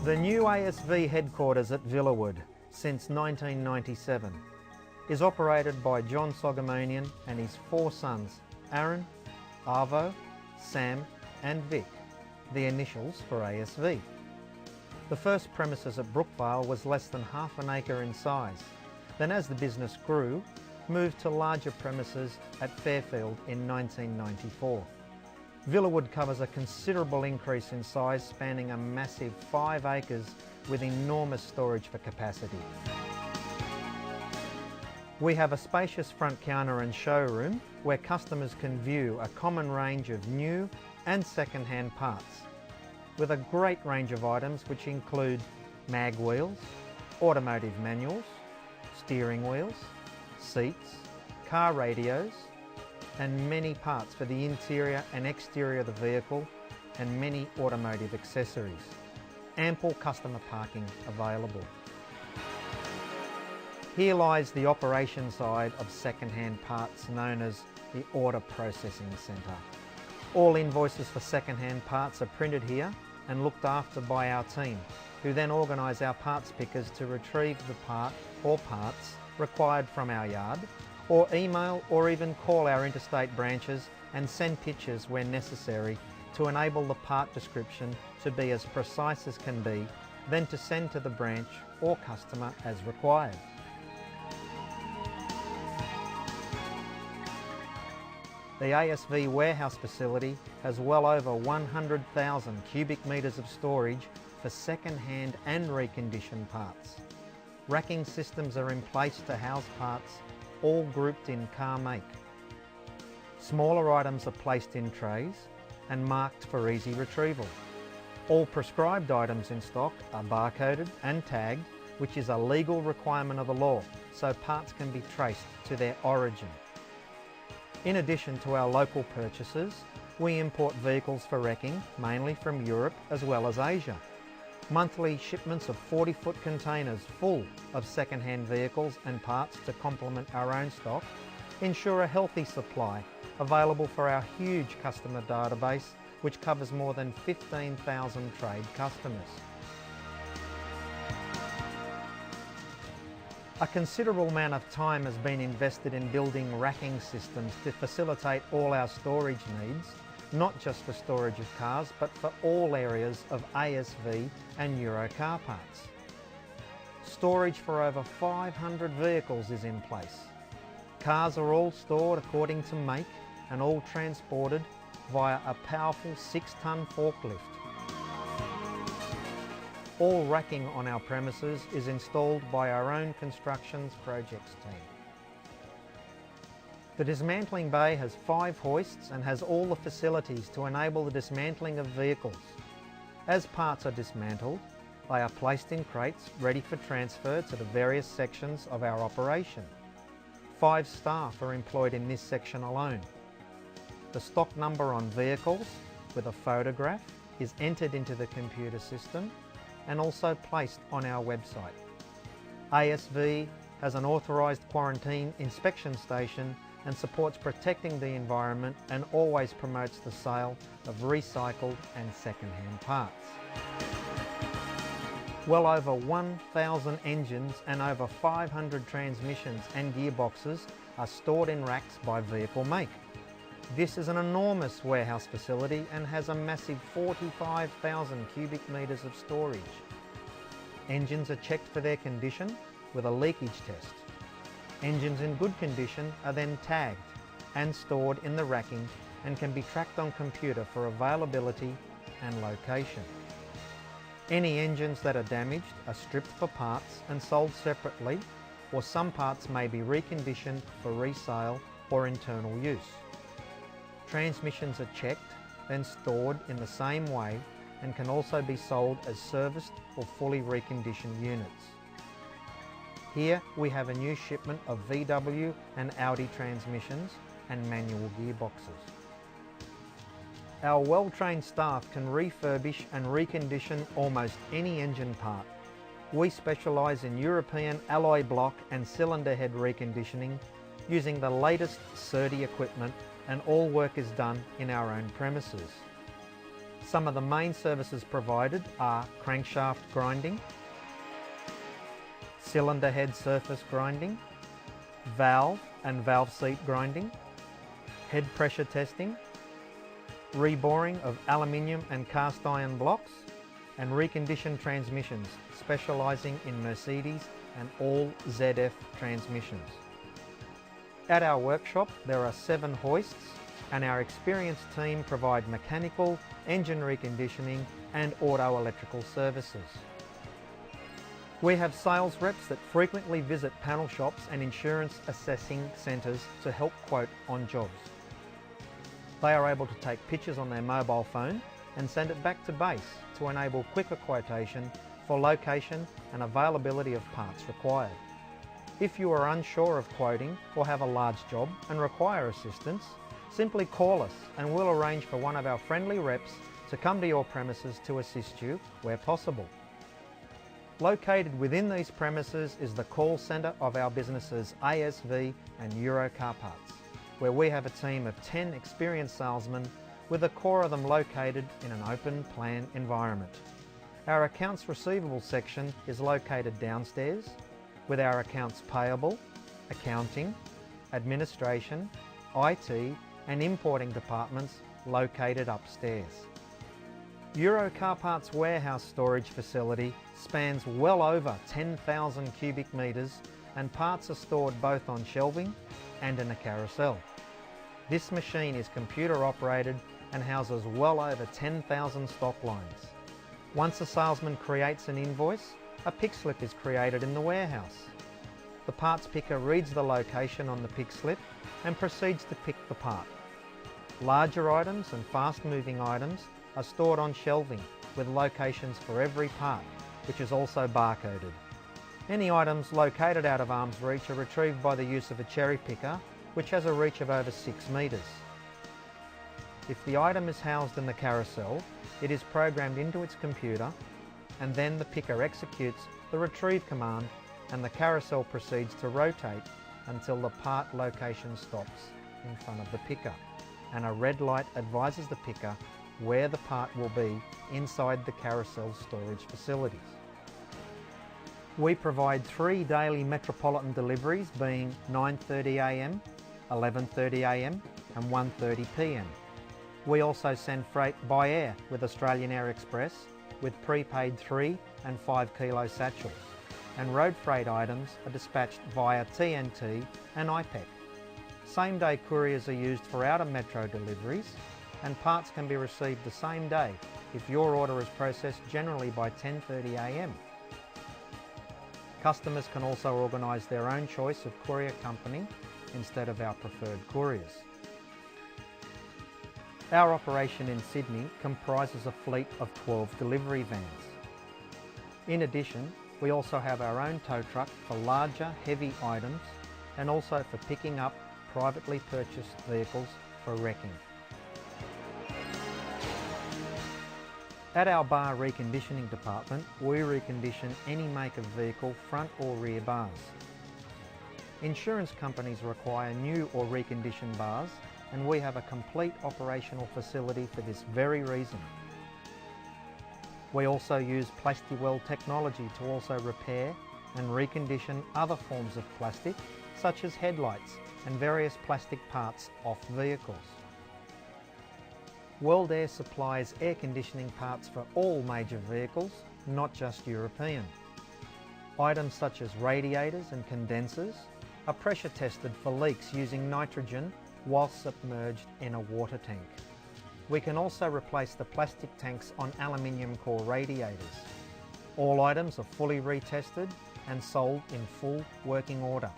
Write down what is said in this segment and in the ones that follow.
The new ASV headquarters at Villawood since 1997 is operated by John Sogamonian and his 4 sons, Aaron, Arvo, Sam and Vic, the initials for ASV. The first premises at Brookvale was less than half an acre in size. Then as the business grew, moved to larger premises at Fairfield in 1994. Villawood covers a considerable increase in size, spanning a massive 5 acres with enormous storage for capacity. We have a spacious front counter and showroom where customers can view a common range of new and second-hand parts, with a great range of items which include mag wheels, automotive manuals, steering wheels, seats, car radios, and many parts for the interior and exterior of the vehicle, and many automotive accessories. Ample customer parking available. Here lies the operation side of second-hand parts, known as the Order Processing Centre. All invoices for second-hand parts are printed here and looked after by our team, who then organise our parts pickers to retrieve the part or parts required from our yard, or email or even call our interstate branches and send pictures where necessary to enable the part description to be as precise as can be, then to send to the branch or customer as required. The ASV warehouse facility has well over 100,000 cubic metres of storage for second-hand and reconditioned parts. Racking systems are in place to house parts, all grouped in car make. Smaller items are placed in trays and marked for easy retrieval. All prescribed items in stock are barcoded and tagged, which is a legal requirement of the law, so parts can be traced to their origin. In addition to our local purchases, we import vehicles for wrecking, mainly from Europe as well as Asia. Monthly shipments of 40-foot containers full of second-hand vehicles and parts to complement our own stock ensure a healthy supply available for our huge customer database, which covers more than 15,000 trade customers. A considerable amount of time has been invested in building racking systems to facilitate all our storage needs, not just for storage of cars, but for all areas of ASV and Euro car parts. Storage for over 500 vehicles is in place. Cars are all stored according to make and all transported via a powerful 6-ton forklift. All racking on our premises is installed by our own constructions projects team. The dismantling bay has 5 hoists and has all the facilities to enable the dismantling of vehicles. As parts are dismantled, they are placed in crates ready for transfer to the various sections of our operation. 5 staff are employed in this section alone. The stock number on vehicles with a photograph is entered into the computer system and also placed on our website. ASV has an authorised quarantine inspection station and supports protecting the environment and always promotes the sale of recycled and second-hand parts. Well over 1,000 engines and over 500 transmissions and gearboxes are stored in racks by vehicle make. This is an enormous warehouse facility and has a massive 45,000 cubic metres of storage. Engines are checked for their condition with a leakage test. Engines in good condition are then tagged and stored in the racking and can be tracked on computer for availability and location. Any engines that are damaged are stripped for parts and sold separately, or some parts may be reconditioned for resale or internal use. Transmissions are checked, then stored in the same way and can also be sold as serviced or fully reconditioned units. Here we have a new shipment of VW and Audi transmissions and manual gearboxes. Our well-trained staff can refurbish and recondition almost any engine part. We specialise in European alloy block and cylinder head reconditioning using the latest SERDI equipment, and all work is done in our own premises. Some of the main services provided are crankshaft grinding, cylinder head surface grinding, valve and valve seat grinding, head pressure testing, reboring of aluminium and cast iron blocks, and reconditioned transmissions, specialising in Mercedes and all ZF transmissions. At our workshop there are 7 hoists, and our experienced team provide mechanical, engine reconditioning and auto electrical services. We have sales reps that frequently visit panel shops and insurance assessing centres to help quote on jobs. They are able to take pictures on their mobile phone and send it back to base to enable quicker quotation for location and availability of parts required. If you are unsure of quoting or have a large job and require assistance, simply call us and we'll arrange for one of our friendly reps to come to your premises to assist you where possible. Located within these premises is the call centre of our businesses ASV and Euro Car Parts, where we have a team of 10 experienced salesmen with a core of them located in an open plan environment. Our accounts receivable section is located downstairs, with our accounts payable, accounting, administration, IT and importing departments located upstairs. Euro Car Parts warehouse storage facility spans well over 10,000 cubic metres, and parts are stored both on shelving and in a carousel. This machine is computer operated and houses well over 10,000 stock lines. Once a salesman creates an invoice, a pick slip is created in the warehouse. The parts picker reads the location on the pick slip and proceeds to pick the part. Larger items and fast-moving items are stored on shelving with locations for every part, which is also barcoded. Any items located out of arm's reach are retrieved by the use of a cherry picker, which has a reach of over 6 metres. If the item is housed in the carousel, it is programmed into its computer, and then the picker executes the retrieve command and the carousel proceeds to rotate until the part location stops in front of the picker, and a red light advises the picker where the part will be inside the carousel storage facilities. We provide 3 daily metropolitan deliveries, being 9:30am, 11:30am and 1:30pm. We also send freight by air with Australian Air Express with prepaid 3 and 5 kilo satchels, and road freight items are dispatched via TNT and IPEC. Same day couriers are used for outer metro deliveries, and parts can be received the same day if your order is processed generally by 10:30am. Customers can also organise their own choice of courier company instead of our preferred couriers. Our operation in Sydney comprises a fleet of 12 delivery vans. In addition, we also have our own tow truck for larger, heavy items, and also for picking up privately purchased vehicles for wrecking. At our bar reconditioning department, we recondition any make of vehicle front or rear bars. Insurance companies require new or reconditioned bars, and we have a complete operational facility for this very reason. We also use Plastiweld technology to also repair and recondition other forms of plastic, such as headlights and various plastic parts off vehicles. World Air supplies air conditioning parts for all major vehicles, not just European. Items such as radiators and condensers are pressure tested for leaks using nitrogen whilst submerged in a water tank. We can also replace the plastic tanks on aluminium core radiators. All items are fully retested and sold in full working order.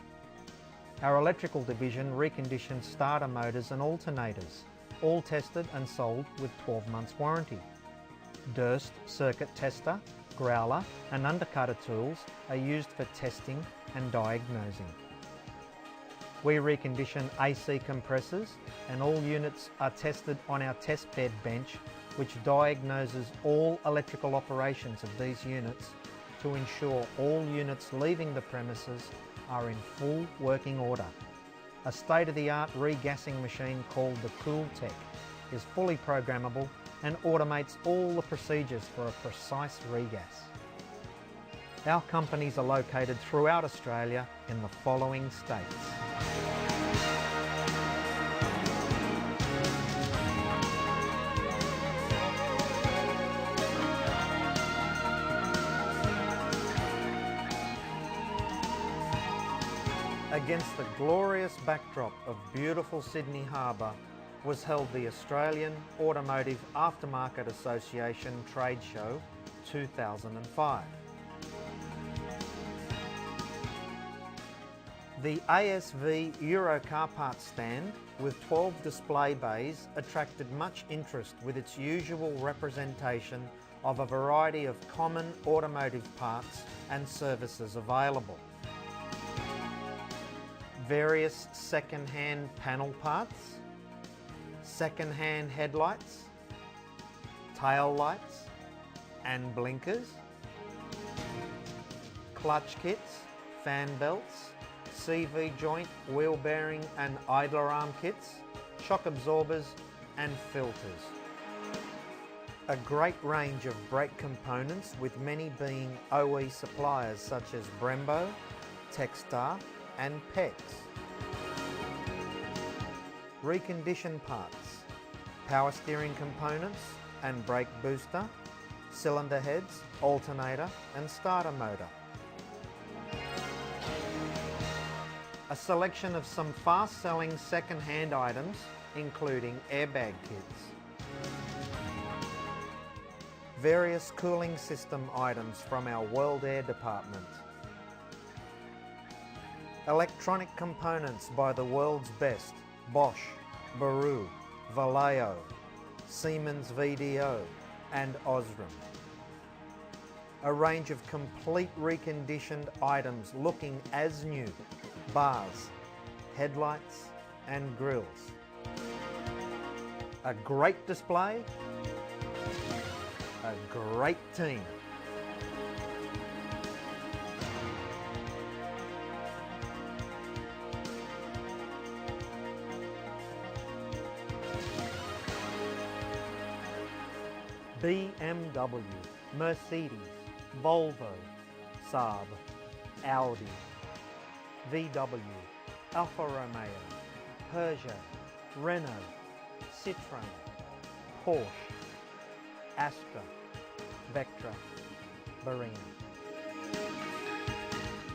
Our electrical division reconditions starter motors and alternators, all tested and sold with 12 months warranty. Durst circuit tester, growler and undercutter tools are used for testing and diagnosing. We recondition AC compressors, and all units are tested on our test bed bench, which diagnoses all electrical operations of these units to ensure all units leaving the premises are in full working order. A state-of-the-art regassing machine called the CoolTech is fully programmable and automates all the procedures for a precise regas. Our companies are located throughout Australia in the following states: Against the glorious backdrop of beautiful Sydney Harbour was held the Australian Automotive Aftermarket Association Trade Show 2005. The ASV Euro car parts stand with 12 display bays attracted much interest with its usual representation of a variety of common automotive parts and services available. Various second-hand panel parts, second-hand headlights, tail lights and blinkers, clutch kits, fan belts, CV joint, wheel bearing and idler arm kits, shock absorbers and filters. A great range of brake components, with many being OE suppliers such as Brembo, Techstar and PEX. Reconditioned parts, power steering components and brake booster, cylinder heads, alternator and starter motor. A selection of some fast-selling second-hand items, including airbag kits. Various cooling system items from our World Air department. Electronic components by the world's best: Bosch, Baru, Vallejo, Siemens VDO and Osram. A range of complete reconditioned items looking as new: bars, headlights and grills. A great display, a great team. BMW, Mercedes, Volvo, Saab, Audi, VW, Alfa Romeo, Peugeot, Renault, Citroën, Porsche, Astra, Vectra, Barina.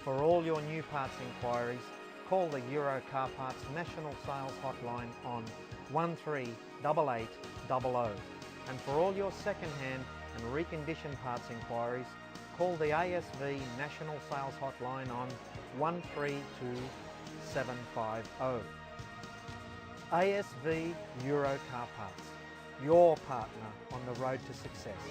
For all your new parts inquiries, call the Euro Car Parts National Sales Hotline on 138800. And for all your second-hand and reconditioned parts inquiries, call the ASV National Sales Hotline on 132750. ASV Euro Car Parts, your partner on the road to success.